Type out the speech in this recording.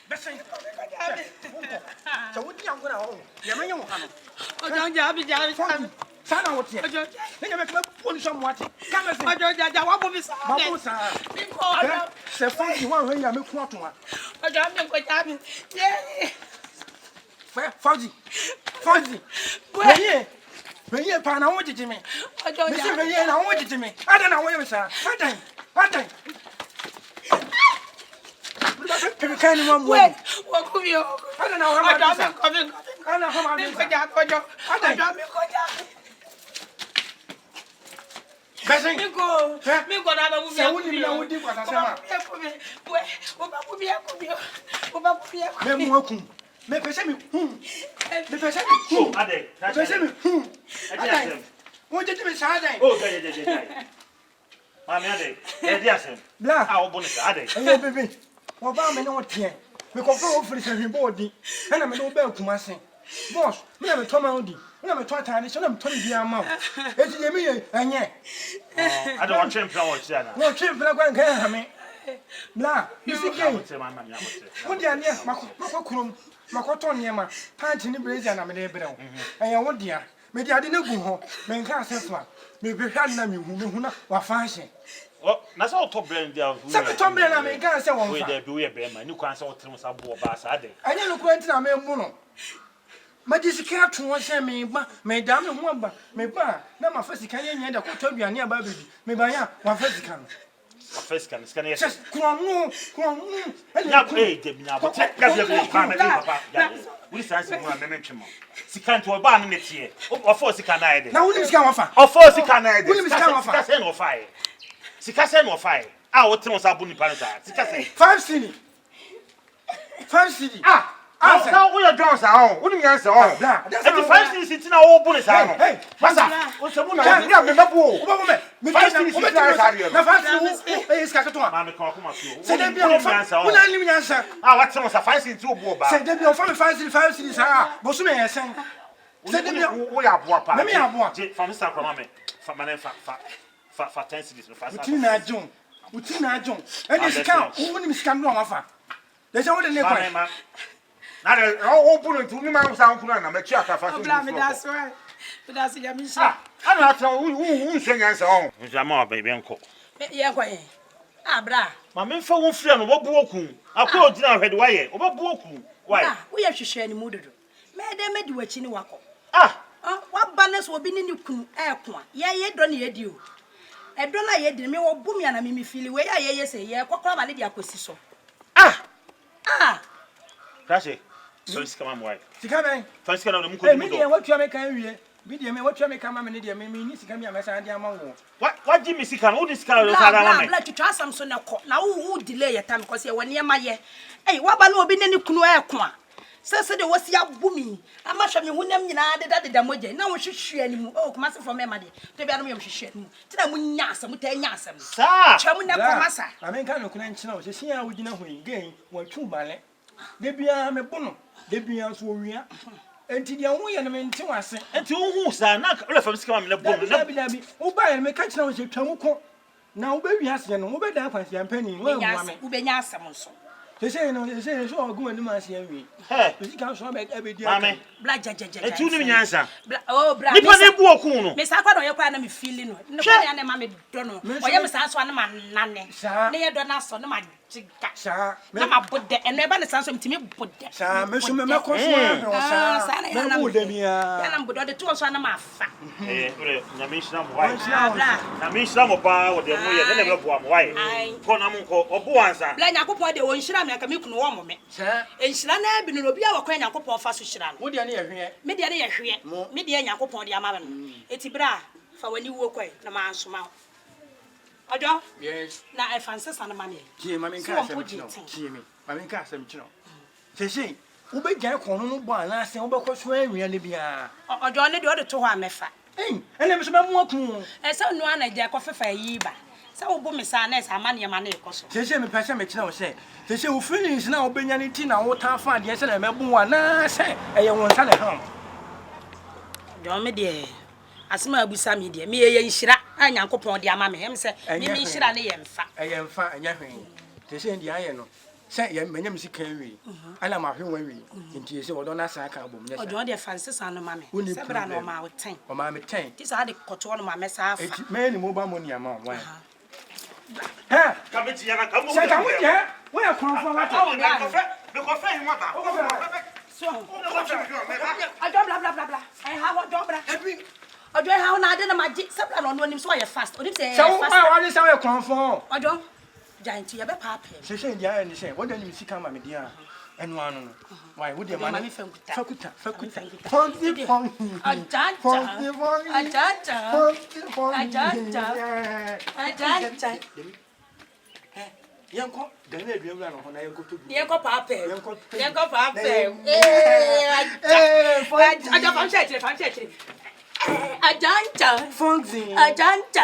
Listen. So what do you want to hold? You may know. Oh, don't you Sana what here? Then make put some water. Come and what will be say funky one when you make what one. Oh, don't you quit having. Yeah. Fauzi. When you pan, I want you to me. I don't know. I want you to me. I don't know where you are. What time? You can't even wait. What could you? I don't know how much I'm coming. I don't know how much I'm coming. Bessie, me go. Me go down the way. I wouldn't know what you want to say. Where? Me walking. Me person me. Me person me. Ade. Person me. Ade. What did you say? Oh, yeah. Mami ade. Ade. Blah. Ah, obonisa ade. Hey, baby. What about me not here? Me go for the body. And I'm no bell to my son. Boss, me am Tom Audi. Me am 20 so I'm 20 year amount. It's me and yeah. I don't want champion watch that. No champion go and get me. Blah, you see game. What the idea? Makokurum. Makoton yema. Pant ni brazier na me dey brɛ. Eh wo dia. Me dia de na gu ho. Me nka asefa. Me behwa na me hu na wa fashion. Oh, na so top brand dia. Say top brand na me nka say won fa. We dey do we be man. Ni kwan say wo trim sa bo ba sa de. Anya no kwanti na me mu no. Majisika to won say me ba, me da me ho aba. Me ba na ma fasika nya da ko toduane aba bebi. Me ba ya wa fasika no. First can scan yes. Just kwanu. Ya eh de nya bo. Ya papa. We say say mo na me twemo. Sika to ba no netie. O for sika na ide. Na woni sika wafa. O for sika na ide. Woni sika wafa. Sika say no fire. Sika say no fire. Ah, wo temo sa bu ni pa sa. Sika say 5 cedi. 5 cedi. Ah. Now we are Jones on. Wouldn't you answer on? That's the 5 cedi sitting na o bu ni sa no. Hey, what's up? What's up na? Ya me mabu. Me 5 cedi sitting na sa dio. Na 5 cedi. Eh, sika to. Ma me come afio. Say dem bi on fa. Wona nim nyansa. Ah, what temo sa 5 cedi o bu ba. Say dem bi on fa me 5 cedi sa. Bo so me yesen. Say dem bi wo ya boa pa. Me ya boa. Fa me sa kwa me. Fa manen fa 10 cedi no fa sa. Uti na John. And this count. Who wouldn't scan no afa. There's only the name. Na de o bu no tu mi ma sa nkuna na me chi aka fa so. That's right. But that's ya me sha. Ana atra un nyansa on. Njama ba ibe nko. Ye kwa ye. Ah bra. Ma me fa won fria no wo bu okun. Akwa odina hwede waye. Wo bu okun. Waye. Ah, wo ye hwehwe ni mudodo. Me de medi wachi ni wako. Ah. Wa banes obi ni ni kunu ko a. Ye do na ye di o. Edo na ye di me wo bu mi ana me fili we ya ye say ye kokora ba ne di akosi so. Ah. Kashi. So it's come on why. Sika ben. Fancy na mu ko mi do. Me what you make kan wie. Me dey me what you make kan ma me dey me ni sika mi amesa ande ama wo. What Jimmy sika no di sika no sara ma me. Bla twitwa asam so na ko. Na wo delay your time because ye woni ema ye. Eh wa ba na obi ne ni kunu ko a. Se de wosi abu mi. Ama hwe me hunam nyina de da moje. Na wo hwehwe animu. Oh kuma se from ema de. To bia no me hwehwe animu. Ti na mu nya asam ta nya asam. Sa. Twa mu na ko masa. Na me kan no kuna nchina wo se sia wo gina ho yi gen wo twu bale. De bia me bono. De bia so wia. Enti dia wo ye na me nti wase. Enti wo hu sa na ole fam sika ma me bono. Dabi. Wo ba ye me ka kina wo se twa mu ko. Na wo be wi ase no wo be dan kwansi ampani wo mu me. Wo be nya asam nso. Say so ogun ani ma se awi. Hey. You can so be dia. Mame. Bla jaja. Enti uni nyansa. Oh bra. Nipa ne bu okun no. Me sa kwa do ye kwa na me feeling no. Ne kwa ya na ma me do no. Oye me sa so na ma nane. Ne ye do na so na ma jiga. Sa. Na ma bodde. Eno e ba ne sa so mtimi bodde. Sa me so me ko so sa. Sa na ya na bodde mi ya. Ya na bodde de to so na ma fa. Ore na me shina mo wai. Bra. Na me shina mo pa wo de mo ye ne be bo am wai. Ko na mo ko obu ansa. Bla Yakopon de won hira me aka me kunu wo mo me. Sa. Enhira na bi no obi a wakwan Yakopon fa so hira no. Wo de na ye hwe. Me de na ye hwe. Me de Yakopon de ama me no. Eti bra fa wani wo kwai na ma ansoma. Ojo? Yes. Na e fanse sana ma me. Ki ma me nka asem kino. Ki me. Ma me nka asem kino. Se wo be gyan ko no bo ana se wo be ko so anwia ne bia. Ojo ne de o de to ho amefa. Ene me so be mu akun. E se nu ana gya ko fefa yi ba. Se wo bo me sa na e sa ma ne ma na e ko so. Se me pese me kina wo se. Se wo feelings na wo benya ne ti na wo ta fa de se na me bu wa na se e ye won sa le ham. Ojo me de asema abusa me de me ye nhira Yakopon de ama me hem se me nhira ne ye mfa. E ye mfa anya hwen. Se ndi aye no. say ye menya me sika wi ana ma hwe wan wi nti se wodo na san ka bom nya ojo de Francis anu ma me se bra no ma wo 10 o ma me 10 ti sa de koto no ma me sa afa eti me ni mobile money ama wan ha ka me ti yana ka mo se ka wo je wo ya kon fo wa ta me ko fe hin wa ba so ojo bla bla bla bla I have ojo bla ojo ha na de na ma ji se bra no no nim so ye fast onim se so wa ni se wo kon fo ojo giant ye be pa pa se dia ni se wo de ni sika ma me dia enu anu no why wo de ma ni fakuta fonti ajanta yanko dan na aduam no ho na yanko to bi yanko pa pa aja fan chechire ajanta fonti ajanta